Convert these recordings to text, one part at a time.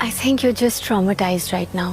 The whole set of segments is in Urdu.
I think you're just traumatized right now.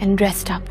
and rest up.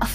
Of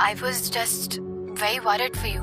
I was just very worried for you.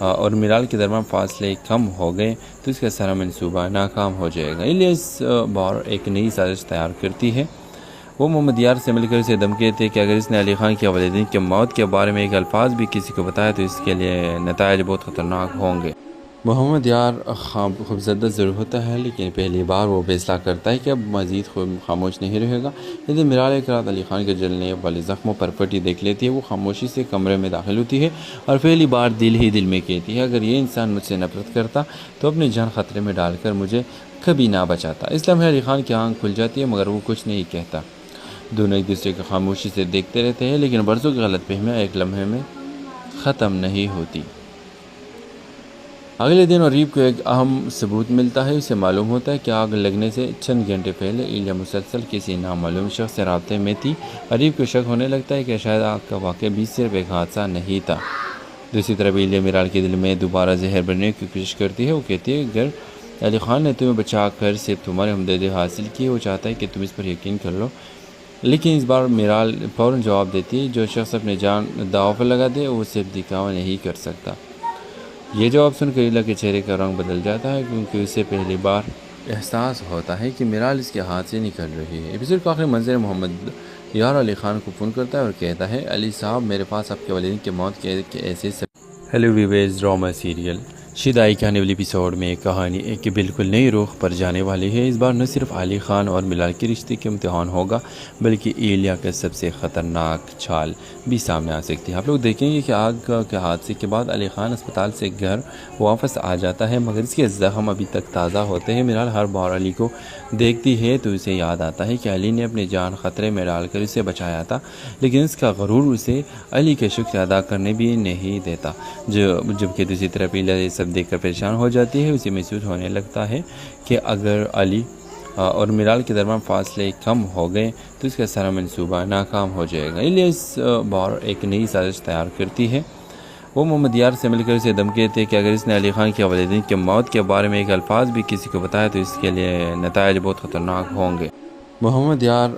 اور ملال کے درمیان فاصلے کم ہو گئے تو اس کا سارا منصوبہ ناکام ہو جائے گا۔ الیہ اس بار ایک نئی سازش تیار کرتی ہے۔ وہ محمد یار سے مل کر اسے دھمکی دیتے کہ اگر اس نے علی خان کے والدین کی موت کے بارے میں ایک الفاظ بھی کسی کو بتایا تو اس کے لیے نتائج بہت خطرناک ہوں گے۔ محمد یار خوفزدہ ضرور ہوتا ہے، لیکن پہلی بار وہ فیصلہ کرتا ہے کہ اب مزید خاموش نہیں رہے گا۔ یعنی ملال ایک رات علی خان کے جلنے والے زخموں پر پٹی دیکھ لیتی ہے۔ وہ خاموشی سے کمرے میں داخل ہوتی ہے اور پہلی بار دل ہی دل میں کہتی ہے، اگر یہ انسان مجھ سے نفرت کرتا تو اپنی جان خطرے میں ڈال کر مجھے کبھی نہ بچاتا۔ اس لمحے علی خان کی آنکھ کھل جاتی ہے، مگر وہ کچھ نہیں کہتا۔ دونوں ایک دوسرے کو خاموشی سے دیکھتے رہتے ہیں، لیکن برسوں کی غلط فہمیاں ایک لمحے میں ختم نہیں ہوتی۔ اگلے دن عریب کو ایک اہم ثبوت ملتا ہے۔ اسے معلوم ہوتا ہے کہ آگ لگنے سے چند گھنٹے پہلے ایلیا مسلسل کسی نامعلوم شخص سے رابطے میں تھی۔ عریب کو شک ہونے لگتا ہے کہ شاید آگ کا واقعہ بھی صرف ایک حادثہ نہیں تھا۔ دوسری طرف ایلیا ملال کے دل میں دوبارہ زہر بھرنے کی کوشش کرتی ہے۔ وہ کہتی ہے اگر علی خان نے تمہیں بچا کر صرف تمہاری ہمدردی حاصل کی، وہ چاہتا ہے کہ تم اس پر یقین کر لو۔ لیکن اس بار میرال فوراً جواب دیتی ہے، جو شخص اپنے جان داؤ پر لگا دے وہ صرف دکھاوا نہیں کر سکتا۔ یہ جواب سن کر ایلیا کے چہرے کا رنگ بدل جاتا ہے، کیونکہ اسے پہلی بار احساس ہوتا ہے کہ میرال اس کے ہاتھ سے نکل رہی ہے۔ ایپیسوڈ کا آخری منظر محمد یار علی خان کو فون کرتا ہے اور کہتا ہے، علی صاحب میرے پاس آپ کے والدین کی موت کے ایسے ہیلو ویویز ڈرامہ سیریل شدائی کے آنے والی ایپیسوڈ میں ایک کہانی ایک بالکل نئی رخ پر جانے والی ہے۔ اس بار نہ صرف علی خان اور ملال کے رشتے کے امتحان ہوگا، بلکہ ایلیا کا سب سے خطرناک چھال بھی سامنے آ سکتی ہے۔ آپ لوگ دیکھیں گے کہ آگ کے حادثے کے بعد علی خان اسپتال سے گھر واپس آ جاتا ہے، مگر اس کے زخم ابھی تک تازہ ہوتے ہیں۔ ملال ہر بار علی کو دیکھتی ہے تو اسے یاد آتا ہے کہ علی نے اپنی جان خطرے میں ڈال کر اسے بچایا تھا، لیکن اس کا غرور اسے علی کے شکر ادا کرنے بھی نہیں دیتا۔ جبکہ دوسری طرف ایلیا یہ سب دیکھ کر پریشان ہو جاتی ہے۔ اسے محسوس ہونے لگتا ہے کہ اگر علی اور ملال کے درمیان فاصلے کم ہو گئے تو اس کا سارا منصوبہ ناکام ہو جائے گا۔ الیہ اس بار ایک نئی سازش تیار کرتی ہے۔ وہ محمد یار سے مل کر اسے دھمکی دیتے کہ اگر اس نے علی خان کے والدین کی موت کے بارے میں ایک الفاظ بھی کسی کو بتایا تو اس کے لیے نتائج بہت خطرناک ہوں گے۔ محمد یار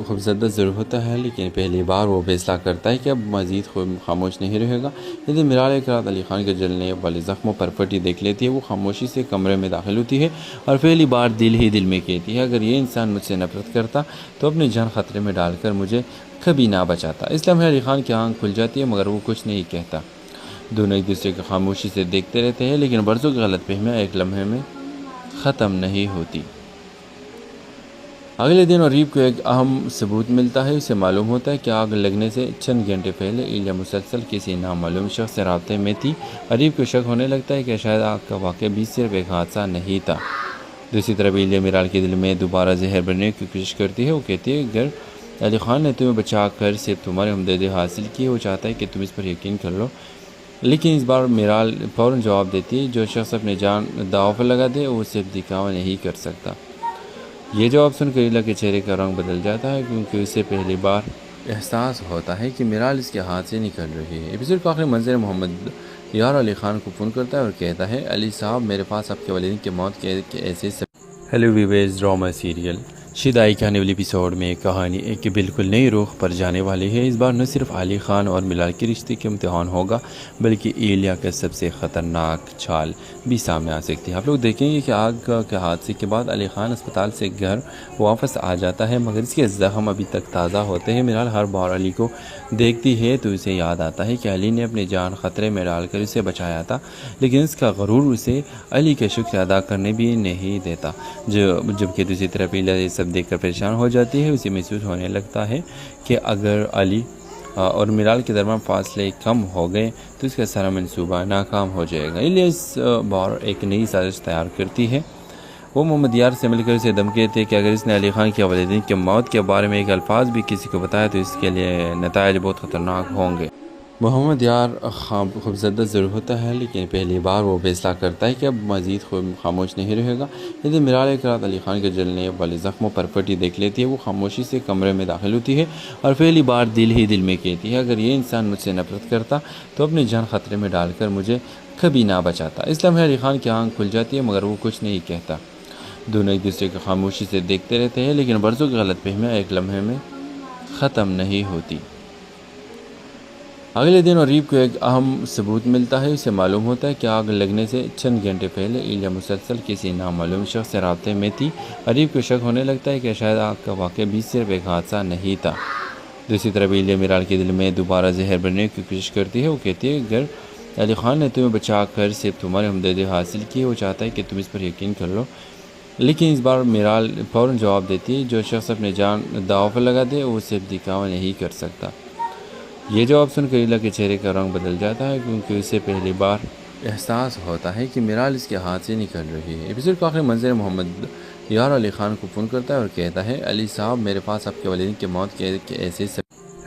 خوفزدہ ضرور ہوتا ہے، لیکن پہلی بار وہ فیصلہ کرتا ہے کہ اب مزید خاموش نہیں رہے گا۔ یعنی ملال ایک رات علی خان کے جلنے والے زخموں پر پٹی دیکھ لیتی ہے۔ وہ خاموشی سے کمرے میں داخل ہوتی ہے اور پہلی بار دل ہی دل میں کہتی ہے، اگر یہ انسان مجھ سے نفرت کرتا تو اپنی جان خطرے میں ڈال کر مجھے کبھی نہ بچاتا۔ اس لمحے علی خان کی آنکھ کھل جاتی ہے، مگر وہ کچھ نہیں کہتا۔ دونوں ایک دوسرے کو خاموشی سے دیکھتے رہتے ہیں، لیکن برسوں کی غلط فہمیاں ایک لمحے میں ختم نہیں ہوتی۔ اگلے دن عریب کو ایک اہم ثبوت ملتا ہے۔ اسے معلوم ہوتا ہے کہ آگ لگنے سے چند گھنٹے پہلے ایلیا مسلسل کسی نامعلوم شخص سے رابطے میں تھی۔ عریب کو شک ہونے لگتا ہے کہ شاید آگ کا واقعہ بھی صرف ایک حادثہ نہیں تھا۔ دوسری طرف ایلیا ملال کے دل میں دوبارہ زہر بھرنے کی کوشش کرتی ہے۔ وہ کہتی ہے اگر علی خان نے تمہیں بچا کر صرف تمہاری ہمدردی حاصل کی، وہ چاہتا ہے کہ تم اس پر یقین کر لو۔ لیکن اس بار میرال فوراً جواب دیتی ہے، جو شخص اپنے جان داؤ پر لگا دے وہ صرف دکھاوا نہیں کر سکتا۔ یہ جواب سن کر ایلیا کے چہرے کا رنگ بدل جاتا ہے، کیونکہ اسے پہلی بار احساس ہوتا ہے کہ میرال اس کے ہاتھ سے نکل رہی ہے۔ ایپیسوڈ کا آخری منظر محمد یار علی خان کو فون کرتا ہے اور کہتا ہے، علی صاحب میرے پاس آپ کے والدین کی موت کے ایسے ہیلو ویویز ڈرامہ سیریل شدائی کے آنے والی ایپیسوڈ میں ایک کہانی ایک بالکل نئی رخ پر جانے والی ہے۔ اس بار نہ صرف علی خان اور ملال کے رشتے کے امتحان ہوگا، بلکہ ایلیا کا سب سے خطرناک چھال بھی سامنے آ سکتی ہے۔ آپ لوگ دیکھیں گے کہ آگ کے حادثے کے بعد علی خان اسپتال سے گھر واپس آ جاتا ہے، مگر اس کے زخم ابھی تک تازہ ہوتے ہیں۔ ملال ہر بار علی کو دیکھتی ہے تو اسے یاد آتا ہے کہ علی نے اپنی جان خطرے میں ڈال کر اسے بچایا تھا، لیکن اس کا غرور اسے علی کے شکر ادا کرنے بھی نہیں دیتا۔ جبکہ دوسری طرف ایلیا یہ سب دیکھ کر پریشان ہو جاتی ہے۔ اسے محسوس ہونے لگتا ہے کہ اگر علی اور ملال کے درمیان فاصلے کم ہو گئے تو اس کا سارا منصوبہ ناکام ہو جائے گا۔ الیہ اس بار ایک نئی سازش تیار کرتی ہے۔ وہ محمد یار سے مل کر اسے دھمکی دیتے کہ اگر اس نے علی خان کے والدین کی موت کے بارے میں ایک الفاظ بھی کسی کو بتایا تو اس کے لیے نتائج بہت خطرناک ہوں گے۔ محمد یار خوفزدہ ضرور ہوتا ہے، لیکن پہلی بار وہ فیصلہ کرتا ہے کہ اب مزید خاموش نہیں رہے گا۔ یعنی ملال ایک رات علی خان کے جلنے والے زخموں پر پٹی دیکھ لیتی ہے۔ وہ خاموشی سے کمرے میں داخل ہوتی ہے اور پہلی بار دل ہی دل میں کہتی ہے، اگر یہ انسان مجھ سے نفرت کرتا تو اپنی جان خطرے میں ڈال کر مجھے کبھی نہ بچاتا۔ اس لمحے علی خان کی آنکھ کھل جاتی ہے، مگر وہ کچھ نہیں کہتا۔ دونوں ایک دوسرے کو خاموشی سے دیکھتے رہتے ہیں، لیکن برسوں کی غلط فہمیاں ایک لمحے میں ختم نہیں ہوتی۔ اگلے دن عریب کو ایک اہم ثبوت ملتا ہے. اسے معلوم ہوتا ہے کہ آگ لگنے سے چند گھنٹے پہلے ایلیا مسلسل کسی نامعلوم شخص سے رابطے میں تھی. عریب کو شک ہونے لگتا ہے کہ شاید آگ کا واقعہ بھی صرف ایک حادثہ نہیں تھا. دوسری طرف ایلیا میرال کے دل میں دوبارہ زہر بننے کی کوشش کرتی ہے. وہ کہتی ہے اگر علی خان نے تمہیں بچا کر صرف تمہاری ہمدردی حاصل کی، وہ چاہتا ہے کہ تم اس پر یقین کر لو. لیکن اس بار میرال فوراً جواب دیتی ہے جو شخص اپنے جان داؤ پر لگا دے وہ صرف دکھاوا نہیں کر سکتا. یہ جواب سن کر ایلا کے چہرے کا رنگ بدل جاتا ہے کیونکہ اسے پہلی بار احساس ہوتا ہے کہ میرال اس کے ہاتھ سے نکل رہی ہے. ایپیسوڈ کا آخری منظر محمد یار علی خان کو فون کرتا ہے اور کہتا ہے علی صاحب میرے پاس آپ کے والدین کی موت کے ایسے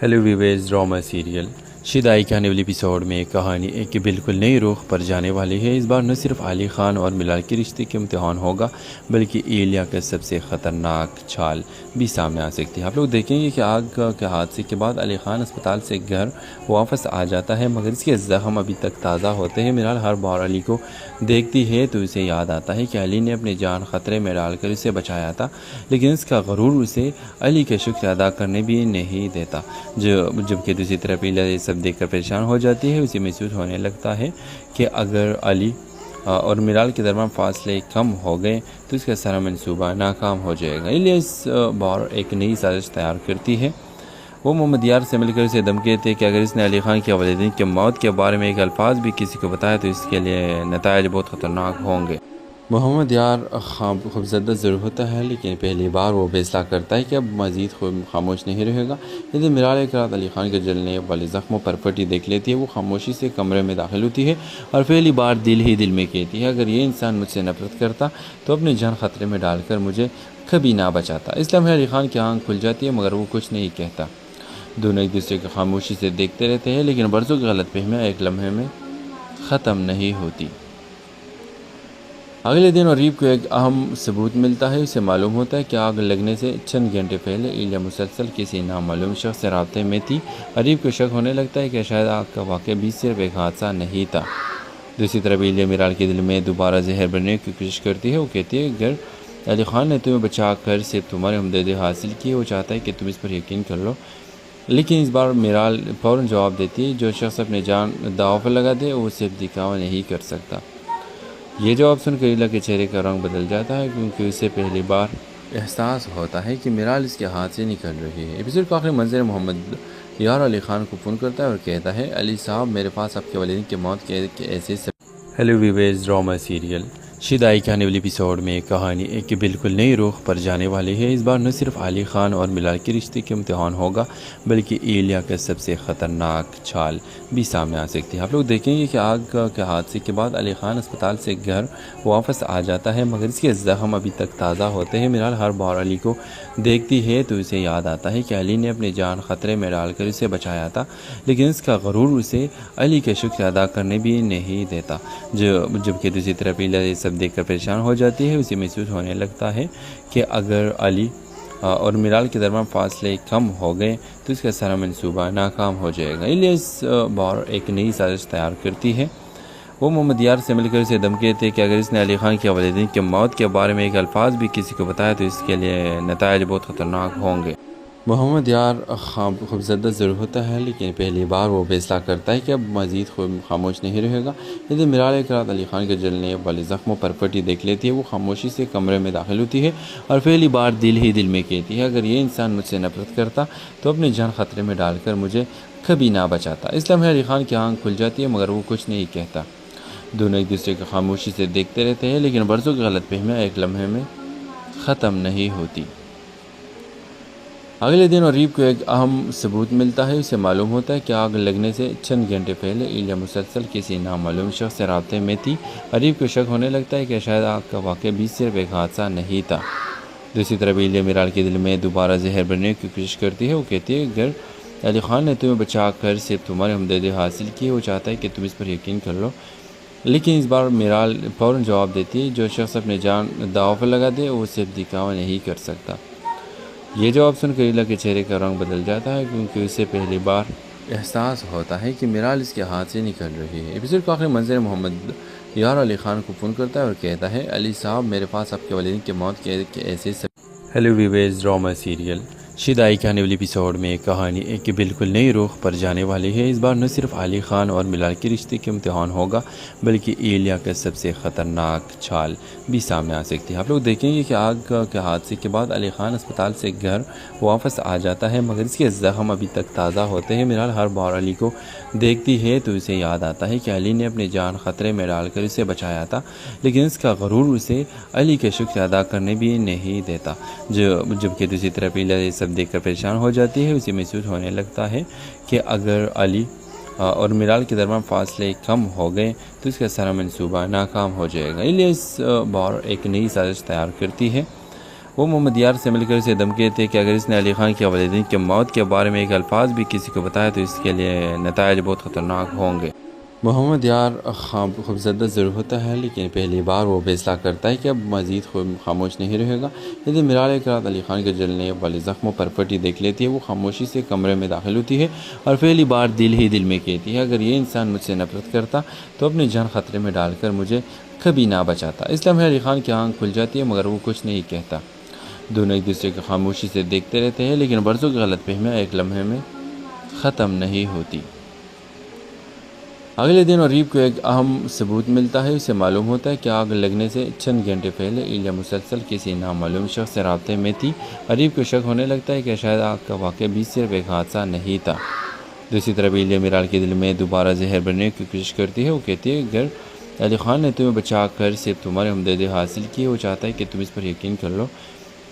ہیلو ویویز ڈرامہ سیریل شدائی کے آنے والی ایپیسوڈ میں ایک کہانی ایک بالکل نئی رخ پر جانے والی ہے. اس بار نہ صرف علی خان اور ملال کے رشتے کے امتحان ہوگا بلکہ ایلیا کا سب سے خطرناک چھال بھی سامنے آ سکتی ہے. آپ لوگ دیکھیں گے کہ آگ کے حادثے کے بعد علی خان اسپتال سے گھر واپس آ جاتا ہے مگر اس کے زخم ابھی تک تازہ ہوتے ہیں. ملال ہر بار علی کو دیکھتی ہے تو اسے یاد آتا ہے کہ علی نے اپنی جان خطرے میں ڈال کر اسے بچایا تھا لیکن اس کا غرور اسے علی کے شکر ادا کرنے بھی نہیں دیتا. جبکہ دوسری طرف ایلیا یہ سب دیکھ کر پریشان ہو جاتی ہے. اسے محسوس ہونے لگتا ہے کہ اگر علی اور ملال کے درمیان فاصلے کم ہو گئے تو اس کا سارا منصوبہ ناکام ہو جائے گا. ایلیا اس بار ایک نئی سازش تیار کرتی ہے. وہ محمد یار سے مل کر اسے دھمکی دیتے کہ اگر اس نے علی خان کے والدین کی موت کے بارے میں ایک الفاظ بھی کسی کو بتایا تو اس کے لیے نتائج بہت خطرناک ہوں گے. محمد یار خوفزدہ ضرور ہوتا ہے لیکن پہلی بار وہ فیصلہ کرتا ہے کہ اب مزید خاموش نہیں رہے گا. یعنی ملال ایک رات علی خان کے جلنے والے زخموں پر پٹی دیکھ لیتی ہے. وہ خاموشی سے کمرے میں داخل ہوتی ہے اور پہلی بار دل ہی دل میں کہتی ہے اگر یہ انسان مجھ سے نفرت کرتا تو اپنی جان خطرے میں ڈال کر مجھے کبھی نہ بچاتا. اس لمحے علی خان کی آنکھ کھل جاتی ہے مگر وہ کچھ نہیں کہتا. دونوں ایک دوسرے کو خاموشی سے دیکھتے رہتے ہیں لیکن برسوں کی غلط فہمیاں ایک لمحے میں ختم نہیں ہوتی. اگلے دن عریب کو ایک اہم ثبوت ملتا ہے. اسے معلوم ہوتا ہے کہ آگ لگنے سے چند گھنٹے پہلے ایلیا مسلسل کسی نامعلوم شخص سے رابطے میں تھی. عریب کو شک ہونے لگتا ہے کہ شاید آگ کا واقعہ بھی صرف ایک حادثہ نہیں تھا. دوسری طرف ایلیا میرال کے دل میں دوبارہ زہر بننے کی کوشش کرتی ہے. وہ کہتی ہے اگر علی خان نے تمہیں بچا کر صرف تمہاری ہمدردی حاصل کی، وہ چاہتا ہے کہ تم اس پر یقین کر لو. لیکن اس بار میرال فوراً جواب دیتی ہے جو شخص اپنے جان داؤ پر لگا دے وہ صرف دکھاوا نہیں کر سکتا. یہ جواب سن کر ایلا کے چہرے کا رنگ بدل جاتا ہے کیونکہ اسے پہلی بار احساس ہوتا ہے کہ میرال اس کے ہاتھ سے نکل رہی ہے. ایپیسوڈ کا آخری منظر محمد یار علی خان کو فون کرتا ہے اور کہتا ہے علی صاحب میرے پاس آپ کے والدین کی موت کے ایسے ہیلو ویویز ڈرامہ سیریل شدائی کے آنے والی ایپیسوڈ میں ایک کہانی ایک بالکل نئی رخ پر جانے والی ہے. اس بار نہ صرف علی خان اور ملال کے رشتے کے امتحان ہوگا بلکہ ایلیا کا سب سے خطرناک چھال بھی سامنے آ سکتی ہے. آپ لوگ دیکھیں گے کہ آگ کے حادثے کے بعد علی خان اسپتال سے گھر واپس آ جاتا ہے مگر اس کے زخم ابھی تک تازہ ہوتے ہیں. ملال ہر بار علی کو دیکھتی ہے تو اسے یاد آتا ہے کہ علی نے اپنی جان خطرے میں ڈال کر اسے بچایا تھا لیکن اس کا غرور اسے علی کے شکر ادا کرنے بھی نہیں دیتا. جبکہ دوسری طرف ایلیا سب دیکھ کر پریشان ہو جاتی ہے. اسے محسوس ہونے لگتا ہے کہ اگر علی اور ملال کے درمیان فاصلے کم ہو گئے تو اس کا سارا منصوبہ ناکام ہو جائے گا. ایلیا اس بار ایک نئی سازش تیار کرتی ہے. وہ محمد یار سے مل کر اسے دھمکی دیتے کہ اگر اس نے علی خان کے والدین کی موت کے بارے میں ایک الفاظ بھی کسی کو بتایا تو اس کے لیے نتائج بہت خطرناک ہوں گے. محمد یار خوفزدہ ضرور ہوتا ہے لیکن پہلی بار وہ فیصلہ کرتا ہے کہ اب مزید خاموش نہیں رہے گا. یعنی ملال ایک رات علی خان کے جلنے والے زخموں پر پٹی دیکھ لیتی ہے. وہ خاموشی سے کمرے میں داخل ہوتی ہے اور پہلی بار دل ہی دل میں کہتی ہے اگر یہ انسان مجھ سے نفرت کرتا تو اپنی جان خطرے میں ڈال کر مجھے کبھی نہ بچاتا. اس لمحے علی خان کی آنکھ کھل جاتی ہے مگر وہ کچھ نہیں کہتا. دونوں ایک دوسرے کو خاموشی سے دیکھتے رہتے ہیں لیکن برسوں کی غلط فہمیاں ایک لمحے میں ختم نہیں ہوتی. اگلے دن عریب کو ایک اہم ثبوت ملتا ہے. اسے معلوم ہوتا ہے کہ آگ لگنے سے چند گھنٹے پہلے ایلیا مسلسل کسی نامعلوم شخص سے رابطے میں تھی. عریب کو شک ہونے لگتا ہے کہ شاید آگ کا واقعہ بھی صرف ایک حادثہ نہیں تھا. دوسری طرف ایلیا میرال کے دل میں دوبارہ زہر بننے کی کوشش کرتی ہے. وہ کہتی ہے اگر علی خان نے تمہیں بچا کر صرف تمہاری ہمدردی حاصل کی، وہ چاہتا ہے کہ تم اس پر یقین کر لو. لیکن اس بار میرال فوراً جواب دیتی ہے جو شخص اپنے جان داؤ پر لگا دے وہ صرف دکھاوا نہیں کر سکتا. یہ جواب سن کر ایلا کے چہرے کا رنگ بدل جاتا ہے کیونکہ اسے پہلی بار احساس ہوتا ہے کہ میرال اس کے ہاتھ سے نکل رہی ہے. ایپیسوڈ کا آخری منظر محمد یار علی خان کو فون کرتا ہے اور کہتا ہے علی صاحب میرے پاس آپ کے والدین کی موت کے ایسے ہیلو ویویز ڈرامہ سیریل شید آئی کے آنے والے ایپیسوڈ میں ایک کہانی ایک بالکل نئی رخ پر جانے والی ہے۔ اس بار نہ صرف علی خان اور ملال کے رشتے کے امتحان ہوگا بلکہ ایلیا کا سب سے خطرناک چال بھی سامنے آ سکتی ہے۔ آپ لوگ دیکھیں گے کہ آگ کے حادثے کے بعد علی خان اسپتال سے گھر واپس آ جاتا ہے، مگر اس کے زخم ابھی تک تازہ ہوتے ہیں۔ ملال ہر بار علی کو دیکھتی ہے تو اسے یاد آتا ہے کہ علی نے اپنی جان خطرے میں ڈال کر اسے بچایا تھا، لیکن اس کا غرور اسے علی کے شکر ادا کرنے بھی نہیں دیتا۔ جبکہ دوسری طرف ایلیا یہ سب دیکھ کر پریشان ہو جاتی ہے۔ اسے محسوس ہونے لگتا ہے کہ اگر علی اور ملال کے درمیان فاصلے کم ہو گئے تو اس کا سارا منصوبہ ناکام ہو جائے گا۔ ایلیا اس بار ایک نئی سازش تیار کرتی ہے۔ وہ محمد یار سے مل کر اسے دھمکی دیتے ہیں کہ اگر اس نے علی خان کے والدین کی موت کے بارے میں ایک الفاظ بھی کسی کو بتایا تو اس کے لیے نتائج بہت خطرناک ہوں گے۔ محمد یار خوفزدہ ضرور ہوتا ہے، لیکن پہلی بار وہ فیصلہ کرتا ہے کہ اب مزید خاموش نہیں رہے گا۔ یعنی ملال ایک رات علی خان کے جلنے والے زخموں پر پٹی دیکھ لیتی ہے۔ وہ خاموشی سے کمرے میں داخل ہوتی ہے اور پہلی بار دل ہی دل میں کہتی ہے، اگر یہ انسان مجھ سے نفرت کرتا تو اپنی جان خطرے میں ڈال کر مجھے کبھی نہ بچاتا۔ اس لمحے علی خان کی آنکھ کھل جاتی ہے، مگر وہ کچھ نہیں کہتا۔ دونوں ایک دوسرے کو خاموشی سے دیکھتے رہتے ہیں، لیکن برسوں کی غلط فہمیاں ایک لمحے میں ختم نہیں ہوتی۔ اگلے دن عریب کو ایک اہم ثبوت ملتا ہے۔ اسے معلوم ہوتا ہے کہ آگ لگنے سے چند گھنٹے پہلے ایلیا مسلسل کسی نامعلوم شخص سے رابطے میں تھی۔ عریب کو شک ہونے لگتا ہے کہ شاید آگ کا واقعہ بھی صرف ایک حادثہ نہیں تھا۔ دوسری طرف ایلیا ملال کے دل میں دوبارہ زہر بھرنے کی کوشش کرتی ہے۔ وہ کہتی ہے اگر علی خان نے تمہیں بچا کر صرف تمہارے ہمدردی حاصل کی، وہ چاہتا ہے کہ تم اس پر یقین کر لو۔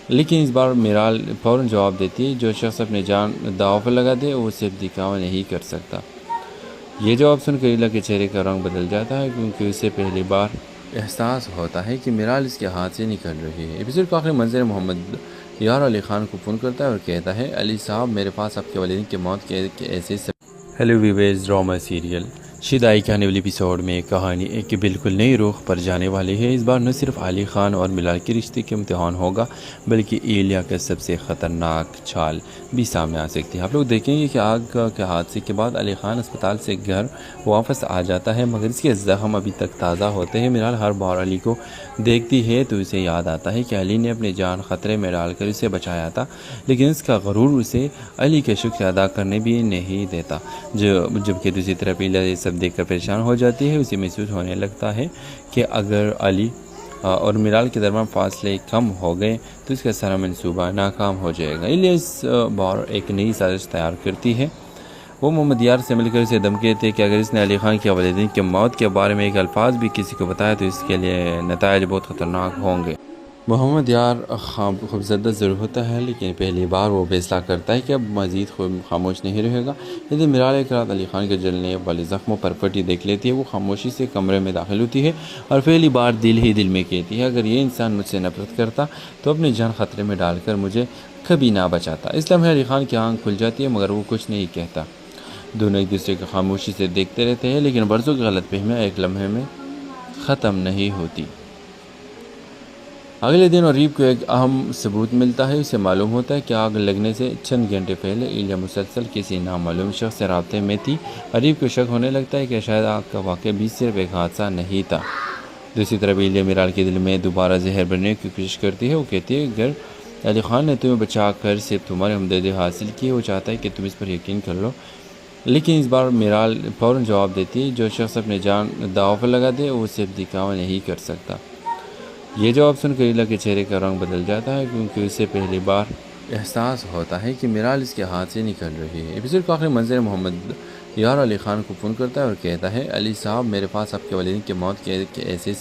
لیکن اس بار ملال فوراً جواب دیتی ہے، جو شخص اپنی جان داؤ پر لگا دے وہ صرف دکھاوا نہیں کر سکتا۔ یہ جواب سن کر ایلیا کے چہرے کا رنگ بدل جاتا ہے، کیونکہ اسے پہلی بار احساس ہوتا ہے کہ ملال اس کے ہاتھ سے نکل رہی ہے۔ ایپیسوڈ کا آخری منظر محمد یار علی خان کو فون کرتا ہے اور کہتا ہے، علی صاحب میرے پاس آپ کے والدین کی موت کے ایسے ہیلو ویورز، ڈرامہ سیریل شید آئی کے آنے والی ایپیسوڈ میں ایک کہانی ایک بالکل نئی رخ پر جانے والی ہے۔ اس بار نہ صرف علی خان اور ملال کے رشتے کے امتحان ہوگا بلکہ ایلیا کا سب سے خطرناک چال بھی سامنے آ سکتی ہے۔ آپ لوگ دیکھیں گے کہ آگ کے حادثے کے بعد علی خان اسپتال سے گھر واپس آ جاتا ہے، مگر اس کے زخم ابھی تک تازہ ہوتے ہیں۔ ملال ہر بار علی کو دیکھتی ہے تو اسے یاد آتا ہے کہ علی نے اپنی جان خطرے میں ڈال کر اسے بچایا تھا، لیکن اس کا غرور اسے علی کے شکر ادا کرنے بھی نہیں دیتا۔ جبکہ دوسری طرف ایلیا یہ سب دیکھ کر پریشان ہو جاتی ہے۔ اسے محسوس ہونے لگتا ہے کہ اگر علی اور ملال کے درمیان فاصلے کم ہو گئے تو اس کا سارا منصوبہ ناکام ہو جائے گا۔ ایلیا اس بار ایک نئی سازش تیار کرتی ہے۔ وہ محمد یار سے مل کر اسے دھمکی دیتے ہیں کہ اگر اس نے علی خان کے والدین کی موت کے بارے میں ایک الفاظ بھی کسی کو بتایا تو اس کے لیے نتائج بہت خطرناک ہوں گے۔ محمد یار خوفزدہ ضرور ہوتا ہے، لیکن پہلی بار وہ فیصلہ کرتا ہے کہ اب مزید خاموش نہیں رہے گا۔ یعنی ملال ایک رات علی خان کے جلنے والے زخموں پر پٹی دیکھ لیتی ہے۔ وہ خاموشی سے کمرے میں داخل ہوتی ہے اور پہلی بار دل ہی دل میں کہتی ہے، اگر یہ انسان مجھ سے نفرت کرتا تو اپنی جان خطرے میں ڈال کر مجھے کبھی نہ بچاتا۔ اس لمحے علی خان کی آنکھ کھل جاتی ہے، مگر وہ کچھ نہیں کہتا۔ دونوں ایک دوسرے کو خاموشی سے دیکھتے رہتے ہیں، لیکن برسوں کی غلط فہمیاں ایک لمحے میں ختم نہیں ہوتی۔ اگلے دن عریب کو ایک اہم ثبوت ملتا ہے۔ اسے معلوم ہوتا ہے کہ آگ لگنے سے چند گھنٹے پہلے ایلیا مسلسل کسی نامعلوم شخص سے رابطے میں تھی۔ عریب کو شک ہونے لگتا ہے کہ شاید آگ کا واقعہ بھی صرف ایک حادثہ نہیں تھا۔ دوسری طرف ایلیا ملال کے دل میں دوبارہ زہر بھرنے کی کوشش کرتی ہے۔ وہ کہتی ہے اگر علی خان نے تمہیں بچا کر صرف تمہارے ہمدردی حاصل کی، وہ چاہتا ہے کہ تم اس پر یقین کر لو۔ لیکن اس بار ملال فوراً جواب دیتی ہے، جو شخص اپنی جان داؤ پر لگا دے وہ صرف دکھاوا نہیں کر سکتا۔ یہ جواب سن کر ایلیا کے چہرے کا رنگ بدل جاتا ہے، کیونکہ اسے پہلی بار احساس ہوتا ہے کہ ملال اس کے ہاتھ سے نکل رہی ہے۔ ایپیسوڈ کا آخری منظر محمد یار علی خان کو فون کرتا ہے اور کہتا ہے، علی صاحب میرے پاس آپ کے والدین کی موت کے ایسے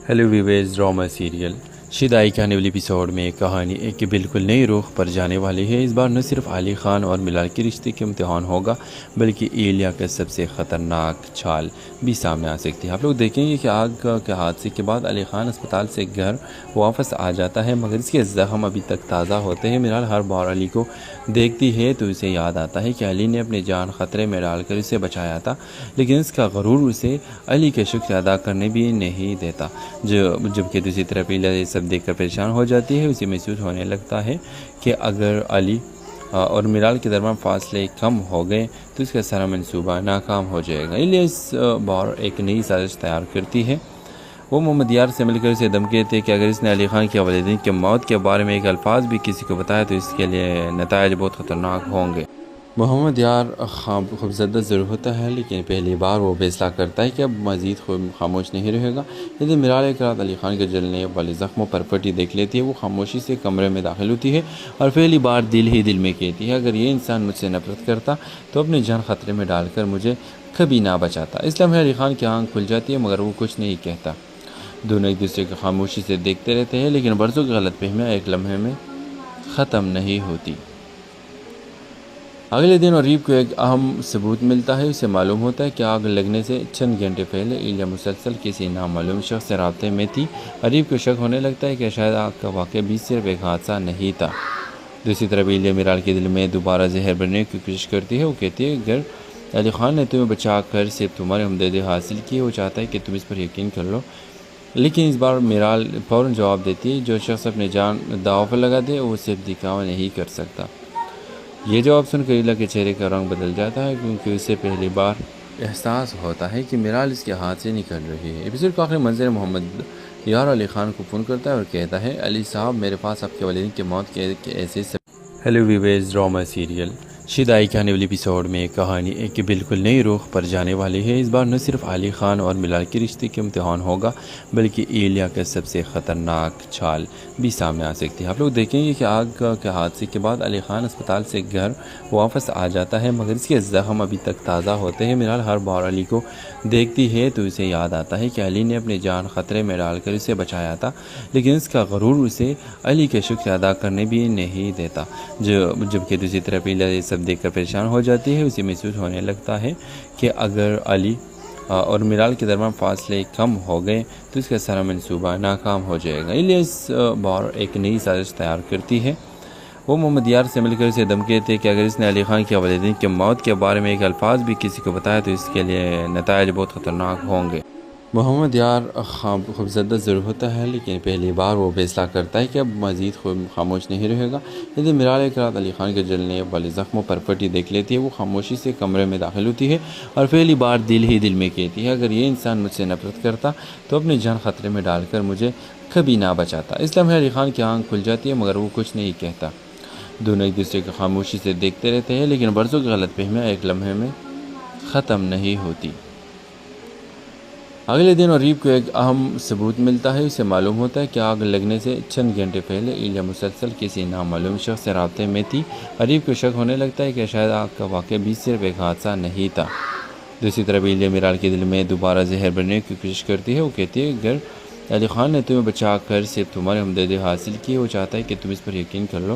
ہیلو ویورز، ڈرامہ سیریل شید آئی کے آنے والی ایپیسوڈ میں ایک کہانی ایک بالکل نئی رخ پر جانے والی ہے۔ اس بار نہ صرف علی خان اور ملال کے رشتے کے امتحان ہوگا بلکہ ایلیا کا سب سے خطرناک چال بھی سامنے آ سکتی ہے۔ آپ لوگ دیکھیں گے کہ آگ کے حادثے کے بعد علی خان اسپتال سے گھر واپس آ جاتا ہے، مگر اس کے زخم ابھی تک تازہ ہوتے ہیں۔ ملال ہر بار علی کو دیکھتی ہے تو اسے یاد آتا ہے کہ علی نے اپنی جان خطرے میں ڈال کر اسے بچایا تھا، لیکن اس کا غرور اسے علی کے شکر ادا کرنے بھی نہیں دیتا۔ جبکہ دوسری طرف ایلیا یہ سب دیکھ کر پریشان ہو جاتی ہے۔ اسے محسوس ہونے لگتا ہے کہ اگر علی اور ملال کے درمیان فاصلے کم ہو گئے تو اس کا سارا منصوبہ ناکام ہو جائے گا۔ ایلیا اس بار ایک نئی سازش تیار کرتی ہے۔ وہ محمد یار سے مل کر اسے دھمکی دیتے کہ اگر اس نے علی خان کے والدین کی موت کے بارے میں ایک الفاظ بھی کسی کو بتایا تو اس کے لیے نتائج بہت خطرناک ہوں گے۔ محمد یار خوفزدہ ضرور ہوتا ہے، لیکن پہلی بار وہ فیصلہ کرتا ہے کہ اب مزید خاموش نہیں رہے گا۔ یعنی میرال ایک رات علی خان کے جلنے والے زخموں پر پٹی دیکھ لیتی ہے، وہ خاموشی سے کمرے میں داخل ہوتی ہے اور پہلی بار دل ہی دل میں کہتی ہے اگر یہ انسان مجھ سے نفرت کرتا تو اپنی جان خطرے میں ڈال کر مجھے کبھی نہ بچاتا۔ اس لمحے علی خان کی آنکھ کھل جاتی ہے مگر وہ کچھ نہیں کہتا۔ دونوں ایک دوسرے کو خاموشی سے دیکھتے رہتے ہیں، لیکن برسوں کی غلط فہمیاں ایک لمحے میں ختم نہیں ہوتی۔ اگلے دن عریب کو ایک اہم ثبوت ملتا ہے۔ اسے معلوم ہوتا ہے کہ آگ لگنے سے چند گھنٹے پہلے ایلیا مسلسل کسی نامعلوم شخص سے رابطے میں تھی۔ عریب کو شک ہونے لگتا ہے کہ شاید آگ کا واقعہ بھی صرف ایک حادثہ نہیں تھا۔ دوسری طرف ایلیا میرال کے دل میں دوبارہ زہر بننے کی کوشش کرتی ہے۔ وہ کہتی ہے اگر علی خان نے تمہیں بچا کر صرف تمہارے ہمدردی حاصل کی، وہ چاہتا ہے کہ تم اس پر یقین کر لو۔ لیکن اس بار میرال فوراً جواب دیتی ہے جو شخص اپنی جان داؤ پر لگا دے وہ صرف دکھاوا نہیں کر سکتا۔ یہ جواب سن کر ایلا کے چہرے کا رنگ بدل جاتا ہے کیونکہ اسے پہلی بار احساس ہوتا ہے کہ میرال اس کے ہاتھ سے نکل رہی ہے۔ ایپیسوڈ کا آخری منظر محمد یار علی خان کو فون کرتا ہے اور کہتا ہے علی صاحب میرے پاس آپ کے والدین کی موت کے ایسے ہیلو ویورز، ڈرامہ سیریل شدائی کے آنے والی ایپیسوڈ میں ایک کہانی ایک بالکل نئی رخ پر جانے والی ہے۔ اس بار نہ صرف علی خان اور میرال کے رشتے کے امتحان ہوگا بلکہ ایلیا کا سب سے خطرناک چھال بھی سامنے آ سکتی ہے۔ آپ لوگ دیکھیں گے کہ آگ کے حادثے کے بعد علی خان اسپتال سے گھر واپس آ جاتا ہے مگر اس کے زخم ابھی تک تازہ ہوتے ہیں۔ میرال ہر بار علی کو دیکھتی ہے تو اسے یاد آتا ہے کہ علی نے اپنی جان خطرے میں ڈال کر اسے بچایا تھا، لیکن اس کا غرور اسے علی کے شکر ادا کرنے بھی نہیں دیتا۔ جبکہ دوسری طرف ایلیا یہ سب دیکھ کر پریشان ہو جاتی ہے۔ اسے محسوس ہونے لگتا ہے کہ اگر علی اور میرال کے درمیان فاصلے کم ہو گئے تو اس کا سارا منصوبہ ناکام ہو جائے گا۔ ایلیا اس بار ایک نئی سازش تیار کرتی ہے۔ وہ محمد یار سے مل کر اسے دھمکی دیتے ہیں کہ اگر اس نے علی خان کے والدین کی موت کے بارے میں ایک الفاظ بھی کسی کو بتایا تو اس کے لیے نتائج بہت خطرناک ہوں گے۔ محمد یار خوفزدہ ضرور ہوتا ہے، لیکن پہلی بار وہ فیصلہ کرتا ہے کہ اب مزید خاموش نہیں رہے گا۔ یعنی میرال ایک رات علی خان کے جلنے والے زخموں پر پٹی دیکھ لیتی ہے، وہ خاموشی سے کمرے میں داخل ہوتی ہے اور پہلی بار دل ہی دل میں کہتی ہے اگر یہ انسان مجھ سے نفرت کرتا تو اپنی جان خطرے میں ڈال کر مجھے کبھی نہ بچاتا۔ اس لمحے علی خان کی آنکھ کھل جاتی ہے مگر وہ کچھ نہیں کہتا۔ دونوں ایک دوسرے کو خاموشی سے دیکھتے رہتے ہیں، لیکن برسوں کی غلط فہمیاں ایک لمحے میں ختم نہیں ہوتی۔ اگلے دن عریب کو ایک اہم ثبوت ملتا ہے۔ اسے معلوم ہوتا ہے کہ آگ لگنے سے چند گھنٹے پہلے ایلیا مسلسل کسی نامعلوم شخص سے رابطے میں تھی۔ عریب کو شک ہونے لگتا ہے کہ شاید آگ کا واقعہ بھی صرف ایک حادثہ نہیں تھا۔ دوسری طرف ایلیا میرال کے دل میں دوبارہ زہر بننے کی کوشش کرتی ہے۔ وہ کہتی ہے اگر علی خان نے تمہیں بچا کر صرف تمہارے ہمدردی حاصل کی، وہ چاہتا ہے کہ تم اس پر یقین کر لو۔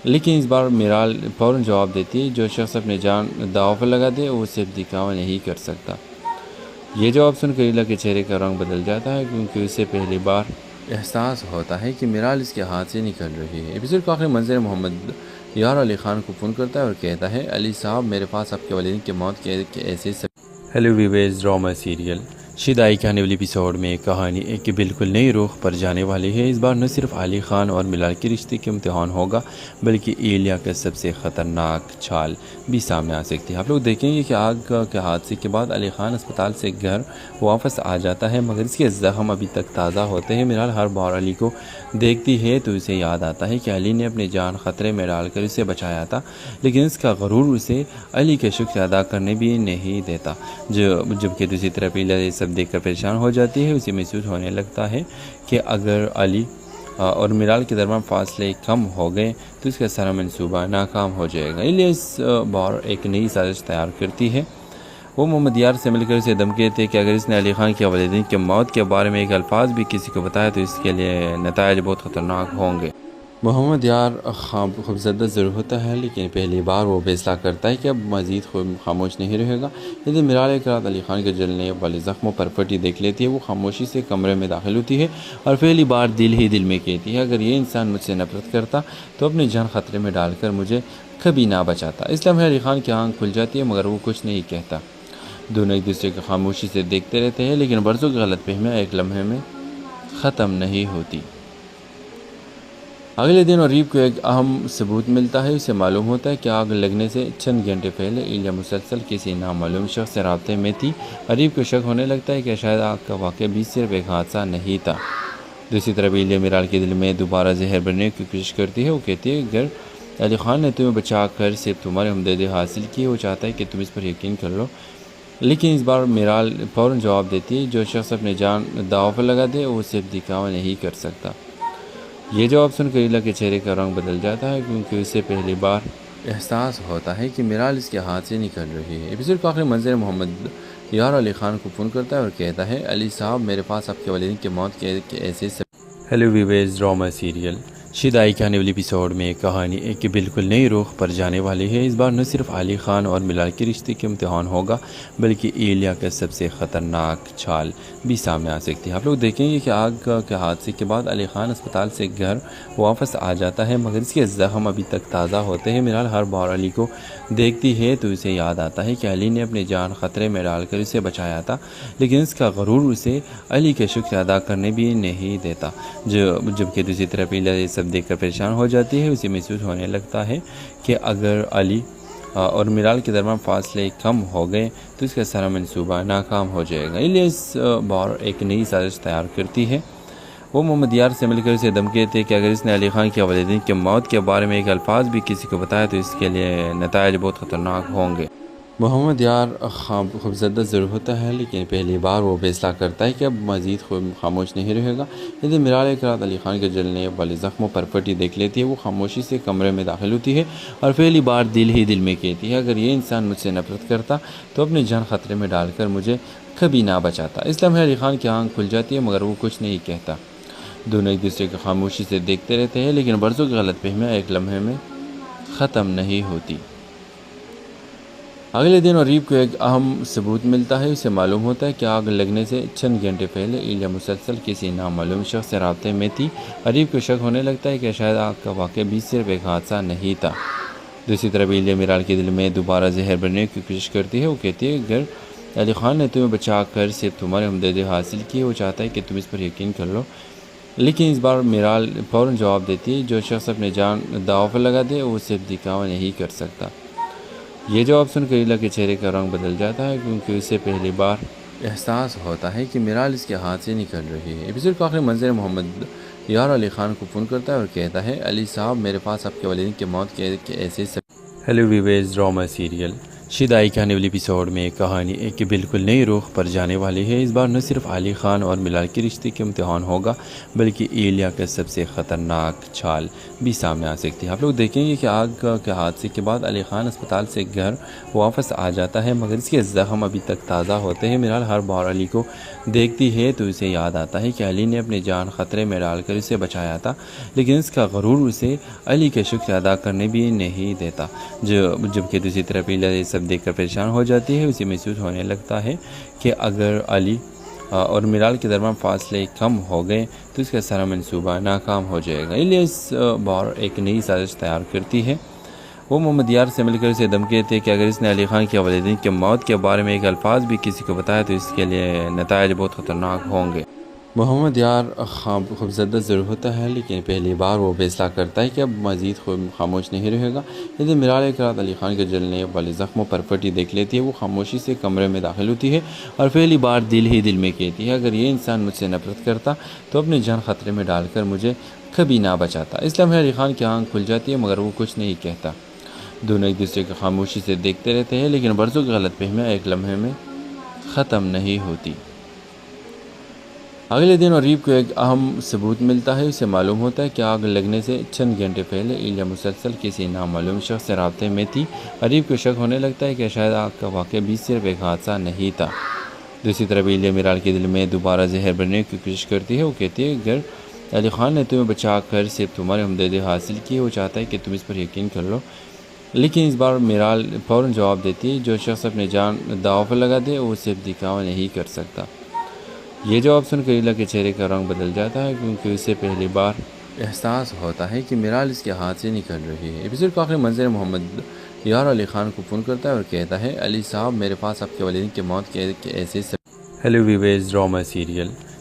لیکن اس بار میرال فوراً جواب دیتی ہے جو شخص اپنی جان داؤ پر لگا دے وہ صرف دکھاوا نہیں کر سکتا۔ یہ جواب سن کر ایلا کے چہرے کا رنگ بدل جاتا ہے کیونکہ اسے پہلی بار احساس ہوتا ہے کہ میرال اس کے ہاتھ سے نکل رہی ہے۔ ایپیسوڈ کا آخری منظر محمد یار علی خان کو فون کرتا ہے اور کہتا ہے علی صاحب میرے پاس آپ کے والدین کی موت کے ایسے ہیلو ویورز، ڈرامہ سیریل شدائی کے آنے والی ایپیسوڈ میں ایک کہانی ایک بالکل نئی رخ پر جانے والی ہے۔ اس بار نہ صرف علی خان اور میرال کے رشتے کے امتحان ہوگا بلکہ ایلیا کا سب سے خطرناک چھال بھی سامنے آ سکتی ہے۔ آپ لوگ دیکھیں گے کہ آگ کے حادثے کے بعد علی خان اسپتال سے گھر واپس آ جاتا ہے مگر اس کے زخم ابھی تک تازہ ہوتے ہیں۔ میرال ہر بار علی کو دیکھتی ہے تو اسے یاد آتا ہے کہ علی نے اپنی جان خطرے میں ڈال کر اسے بچایا تھا، لیکن اس کا غرور اسے علی کے شکر ادا کرنے بھی نہیں دیتا۔ جبکہ دوسری طرف ایلا یہ سب دیکھ کر پریشان ہو جاتی ہے۔ اسے محسوس ہونے لگتا ہے کہ اگر علی اور میرال کے درمیان فاصلے کم ہو گئے تو اس کا سارا منصوبہ ناکام ہو جائے گا۔ ایلیا اس بار ایک نئی سازش تیار کرتی ہے۔ وہ محمد یار سے مل کر اسے دھمکی دیتے ہیں کہ اگر اس نے علی خان کے والدین کی موت کے بارے میں ایک الفاظ بھی کسی کو بتایا تو اس کے لیے نتائج بہت خطرناک ہوں گے۔ محمد یار خوفزدہ ضرور ہوتا ہے، لیکن پہلی بار وہ فیصلہ کرتا ہے کہ اب مزید خاموش نہیں رہے گا۔ یعنی میرال ایک رات علی خان کے جلنے والے زخموں پر پٹی دیکھ لیتی ہے، وہ خاموشی سے کمرے میں داخل ہوتی ہے اور پہلی بار دل ہی دل میں کہتی ہے اگر یہ انسان مجھ سے نفرت کرتا تو اپنی جان خطرے میں ڈال کر مجھے کبھی نہ بچاتا۔ اس لمحے علی خان کی آنکھ کھل جاتی ہے مگر وہ کچھ نہیں کہتا۔ دونوں ایک دوسرے کو خاموشی سے دیکھتے رہتے ہیں، لیکن برسوں کی غلط فہمیاں ایک لمحے میں ختم نہیں ہوتی۔ اگلے دن عریب کو ایک اہم ثبوت ملتا ہے. اسے معلوم ہوتا ہے کہ آگ لگنے سے چند گھنٹے پہلے ایلیا مسلسل کسی نامعلوم شخص سے رابطے میں تھی. عریب کو شک ہونے لگتا ہے کہ شاید آگ کا واقعہ بھی صرف ایک حادثہ نہیں تھا. دوسری طرف ایلیا میرال کے دل میں دوبارہ زہر بھرنے کی کوشش کرتی ہے. وہ کہتی ہے اگر علی خان نے تمہیں بچا کر صرف تمہارے ہمدردی حاصل کی، وہ چاہتا ہے کہ تم اس پر یقین کر لو. لیکن اس بار میرال فوراً جواب دیتی ہے جو شخص اپنی جان داؤ پر لگا دے وہ صرف دکھاوا نہیں کر سکتا. یہ جواب سن کر ایلیا کے چہرے کا رنگ بدل جاتا ہے کیونکہ اسے پہلی بار احساس ہوتا ہے کہ میرال اس کے ہاتھ سے نکل رہی ہے. ایپیسوڈ کا آخری منظر محمد یار علی خان کو فون کرتا ہے اور کہتا ہے علی صاحب میرے پاس آپ کے والدین کی موت کے ایسے ہیلو ویورز، ڈرامہ سیریل شدائی کے آنے والی ایپیسوڈ میں ایک کہانی ایک بالکل نئی رخ پر جانے والی ہے. اس بار نہ صرف علی خان اور ملال کے رشتے کے امتحان ہوگا بلکہ ایلیا کا سب سے خطرناک چھال بھی سامنے آ سکتی ہے. آپ لوگ دیکھیں گے کہ آگ کے حادثے کے بعد علی خان اسپتال سے گھر واپس آ جاتا ہے مگر اس کے زخم ابھی تک تازہ ہوتے ہیں. ملال ہر بار علی کو دیکھتی ہے تو اسے یاد آتا ہے کہ علی نے اپنی جان خطرے میں ڈال کر اسے بچایا تھا، لیکن اس کا غرور اسے علی کے شکر ادا کرنے بھی نہیں دیتا. جبکہ دوسری طرف ایلیا یہ سب دیکھ کر پریشان ہو جاتی ہے. اسے محسوس ہونے لگتا ہے کہ اگر علی اور ملال کے درمیان فاصلے کم ہو گئے تو اس کا سارا منصوبہ ناکام ہو جائے گا. ایلیا اس بار ایک نئی سازش تیار کرتی ہے. وہ محمد یار سے مل کر اسے دھمکی دیتے کہ اگر اس نے علی خان کے والدین کی موت کے بارے میں ایک الفاظ بھی کسی کو بتایا تو اس کے لیے نتائج بہت خطرناک ہوں گے. محمد یار خوفزدہ ضرور ہوتا ہے لیکن پہلی بار وہ فیصلہ کرتا ہے کہ اب مزید خاموش نہیں رہے گا. یعنی میرال ایک رات علی خان کے جلنے والے زخموں پر پٹی دیکھ لیتی ہے. وہ خاموشی سے کمرے میں داخل ہوتی ہے اور پہلی بار دل ہی دل میں کہتی ہے اگر یہ انسان مجھ سے نفرت کرتا تو اپنی جان خطرے میں ڈال کر مجھے کبھی نہ بچاتا. اس لمحے علی خان کی آنکھ کھل جاتی ہے مگر وہ کچھ نہیں کہتا. دونوں ایک دوسرے کو خاموشی سے دیکھتے رہتے ہیں لیکن برسوں کی غلط فہمیاں ایک لمحے میں ختم نہیں ہوتی. اگلے دن عریب کو ایک اہم ثبوت ملتا ہے. اسے معلوم ہوتا ہے کہ آگ لگنے سے چند گھنٹے پہلے ایلیا مسلسل کسی نامعلوم شخص سے رابطے میں تھی. عریب کو شک ہونے لگتا ہے کہ شاید آگ کا واقعہ بھی صرف ایک حادثہ نہیں تھا. دوسری طرف ایلیا میرال کے دل میں دوبارہ زہر بھرنے کی کوشش کرتی ہے. وہ کہتی ہے اگر علی خان نے تمہیں بچا کر صرف تمہارے ہمدردی حاصل کی، وہ چاہتا ہے کہ تم اس پر یقین کر لو. لیکن اس بار میرال فوراً جواب دیتی ہے جو شخص اپنی جان داؤ پر لگا دے وہ صرف دکھاوا نہیں کر سکتا. یہ جواب سن کر ایلیا کے چہرے کا رنگ بدل جاتا ہے کیونکہ اسے پہلی بار احساس ہوتا ہے کہ میرال اس کے ہاتھ سے نکل رہی ہے. ایپیسوڈ کا آخری منظر محمد یار علی خان کو فون کرتا ہے اور کہتا ہے علی صاحب میرے پاس آپ کے والدین کی موت کے ایسے ہیلو ویورز، ڈرامہ سیریل شدائی کے آنے والی ایپیسوڈ میں ایک کہانی ایک بالکل نئی رخ پر جانے والی ہے. اس بار نہ صرف علی خان اور ملال کے رشتے کے امتحان ہوگا بلکہ ایلیا کا سب سے خطرناک چھال بھی سامنے آ سکتی ہے. آپ لوگ دیکھیں گے کہ آگ کے حادثے کے بعد علی خان اسپتال سے گھر واپس آ جاتا ہے مگر اس کے زخم ابھی تک تازہ ہوتے ہیں. ملال ہر بار علی کو دیکھتی ہے تو اسے یاد آتا ہے کہ علی نے اپنی جان خطرے میں ڈال کر اسے بچایا تھا، لیکن اس کا غرور اسے علی کے شکر ادا کرنے بھی نہیں دیتا. جبکہ دوسری طرف ایلیا یہ سب دیکھ کر پریشان ہو جاتی ہے. اسے محسوس ہونے لگتا ہے کہ اگر علی اور ملال کے درمیان فاصلے کم ہو گئے تو اس کا سارا منصوبہ ناکام ہو جائے گا. ایلیا اس بار ایک نئی سازش تیار کرتی ہے. وہ محمد یار سے مل کر اسے دھمکی دیتے کہ اگر اس نے علی خان کے والدین کی موت کے بارے میں ایک الفاظ بھی کسی کو بتایا تو اس کے لیے نتائج بہت خطرناک ہوں گے. محمد یار خوفزدہ ضرور ہوتا ہے لیکن پہلی بار وہ فیصلہ کرتا ہے کہ اب مزید خاموش نہیں رہے گا. یعنی میرال ایک رات علی خان کے جلنے والے زخموں پر پٹی دیکھ لیتی ہے. وہ خاموشی سے کمرے میں داخل ہوتی ہے اور پہلی بار دل ہی دل میں کہتی ہے اگر یہ انسان مجھ سے نفرت کرتا تو اپنی جان خطرے میں ڈال کر مجھے کبھی نہ بچاتا. اس لمحے علی خان کی آنکھ کھل جاتی ہے مگر وہ کچھ نہیں کہتا. دونوں ایک دوسرے کو خاموشی سے دیکھتے رہتے ہیں لیکن برسوں کی غلط فہمیاں ایک لمحے میں ختم نہیں ہوتی. اگلے دن عریب کو ایک اہم ثبوت ملتا ہے. اسے معلوم ہوتا ہے کہ آگ لگنے سے چند گھنٹے پہلے ایلیا مسلسل کسی نامعلوم شخص سے رابطے میں تھی. عریب کو شک ہونے لگتا ہے کہ شاید آگ کا واقعہ بھی صرف ایک حادثہ نہیں تھا. دوسری طرف ایلیا میرال کے دل میں دوبارہ زہر بھرنے کی کوشش کرتی ہے. وہ کہتی ہے اگر علی خان نے تمہیں بچا کر صرف تمہارے ہمدردی حاصل کی، وہ چاہتا ہے کہ تم اس پر یقین کر لو. لیکن اس بار میرال فوراً جواب دیتی ہے جو شخص اپنی جان داؤ پر لگا دے وہ صرف دکھاوا نہیں کر سکتا. یہ جواب سن کر ایلیا کے چہرے کا رنگ بدل جاتا ہے کیونکہ اسے پہلی بار احساس ہوتا ہے کہ میرال اس کے ہاتھ سے نکل رہی ہے. ایپیسوڈ کا آخری منظر محمد یار علی خان کو فون کرتا ہے اور کہتا ہے علی صاحب میرے پاس آپ کے والدین کی موت کے ایسے ہیلو ویورز، ڈرامہ سیریل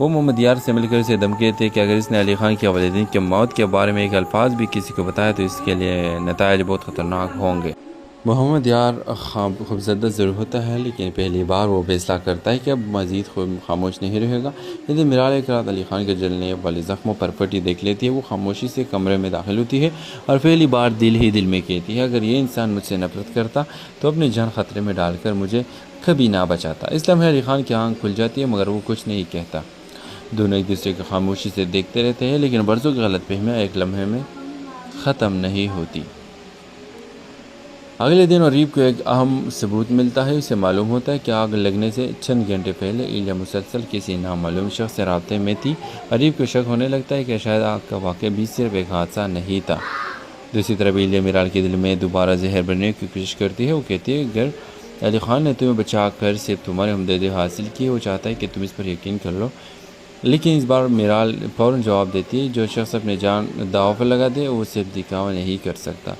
وہ محمد یار سے مل کر اسے دھمکی دیتے کہ اگر اس نے علی خان کے والدین کی موت کے بارے میں ایک الفاظ بھی کسی کو بتایا تو اس کے لیے نتائج بہت خطرناک ہوں گے۔ محمد یار خوفزدہ ضرور ہوتا ہے، لیکن پہلی بار وہ فیصلہ کرتا ہے کہ اب مزید خاموش نہیں رہے گا۔ یعنی میرال ایک رات علی خان کے جلنے والے زخموں پر پٹی دیکھ لیتی ہے۔ وہ خاموشی سے کمرے میں داخل ہوتی ہے اور پہلی بار دل ہی دل میں کہتی ہے، اگر یہ انسان مجھ سے نفرت کرتا تو اپنی جان خطرے میں ڈال کر مجھے کبھی نہ بچاتا۔ اس لمحے علی خان کی آنکھ کھل جاتی ہے، مگر وہ کچھ نہیں کہتا۔ دونوں ایک دوسرے کو خاموشی سے دیکھتے رہتے ہیں، لیکن برسوں کی غلط فہمیاں ایک لمحے میں ختم نہیں ہوتی۔ اگلے دن عریب کو ایک اہم ثبوت ملتا ہے۔ اسے معلوم ہوتا ہے کہ آگ لگنے سے چند گھنٹے پہلے ایلیا مسلسل کسی نامعلوم شخص سے رابطے میں تھی۔ عریب کو شک ہونے لگتا ہے کہ شاید آگ کا واقعہ بھی صرف ایک حادثہ نہیں تھا۔ دوسری طرف ایلیا میرال کے دل میں دوبارہ زہر بھرنے کی کوشش کرتی ہے۔ وہ کہتی ہے اگر علی خان نے تمہیں بچا کر صرف تمہاری ہمدردی حاصل کی، وہ چاہتا ہے کہ تم اس پر یقین کر لو۔ لیکن اس بار میرال فوراً جواب دیتی ہے، جو شخص اپنے جان داؤ پر لگا دے وہ صرف دکھاوا نہیں کر سکتا۔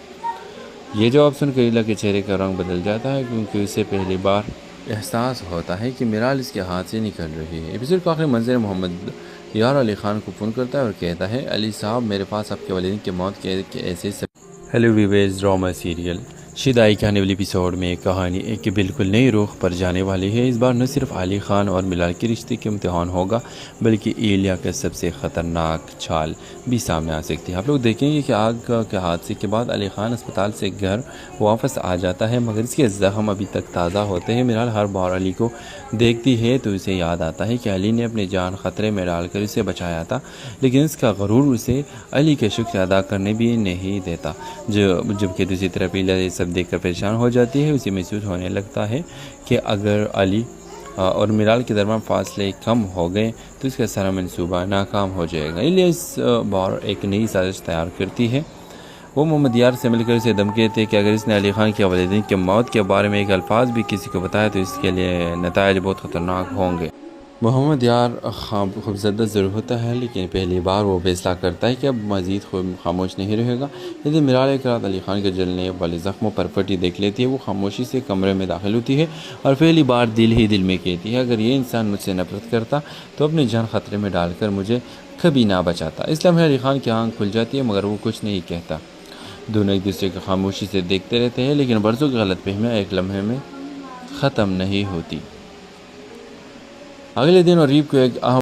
یہ جواب سن کر ایلیا کے چہرے کا رنگ بدل جاتا ہے، کیونکہ اسے پہلی بار احساس ہوتا ہے کہ میرال اس کے ہاتھ سے نکل رہی ہے۔ ایپیسوڈ کا آخری منظر محمد یار علی خان کو فون کرتا ہے اور کہتا ہے، علی صاحب میرے پاس آپ کے والدین کی موت کے ایسے ہیلو ویویز ڈرامہ سیریل شدائی کے آنے والی ایپیسوڈ میں ایک کہانی ایک بالکل نئی رخ پر جانے والی ہے۔ اس بار نہ صرف علی خان اور میرال کے رشتے کے امتحان ہوگا، بلکہ ایلیا کا سب سے خطرناک چال بھی سامنے آ سکتی ہے۔ آپ لوگ دیکھیں گے کہ آگ کے حادثے کے بعد علی خان اسپتال سے گھر واپس آ جاتا ہے، مگر اس کے زخم ابھی تک تازہ ہوتے ہیں۔ میرال ہر بار علی کو دیکھتی ہے تو اسے یاد آتا ہے کہ علی نے اپنی جان خطرے میں ڈال کر اسے بچایا تھا، لیکن اس کا غرور اسے علی کے شکر ادا کرنے بھی نہیں دیتا۔ جبکہ دوسری طرف ایلیا یہ سب دیکھ کر پریشان ہو جاتی ہے۔ اسے محسوس ہونے لگتا ہے کہ اگر علی اور میرال کے درمیان فاصلے کم ہو گئے تو اس کا سارا منصوبہ ناکام ہو جائے گا۔ ایلیا اس بار ایک نئی سازش تیار کرتی ہے۔ وہ محمد یار سے مل کر اسے دھمکی دیتے کہ اگر اس نے علی خان کے والدین کی موت کے بارے میں ایک الفاظ بھی کسی کو بتایا تو اس کے لیے نتائج بہت خطرناک ہوں گے۔ محمد یار خوفزدہ ضرور ہوتا ہے، لیکن پہلی بار وہ فیصلہ کرتا ہے کہ اب مزید خاموش نہیں رہے گا۔ یعنی میرال ایک رات علی خان کے جلنے والے زخموں پر پٹی دیکھ لیتی ہے۔ وہ خاموشی سے کمرے میں داخل ہوتی ہے اور پہلی بار دل ہی دل میں کہتی ہے، اگر یہ انسان مجھ سے نفرت کرتا تو اپنی جان خطرے میں ڈال کر مجھے کبھی نہ بچاتا۔ اس لمحے علی خان کی آنکھ کھل جاتی ہے، مگر وہ کچھ نہیں کہتا۔ دونوں ایک دوسرے کو خاموشی سے دیکھتے رہتے ہیں، لیکن برسوں کی غلط فہمیاں ایک لمحے میں ختم نہیں ہوتی۔ اگلے دن عریب کو ایک اہم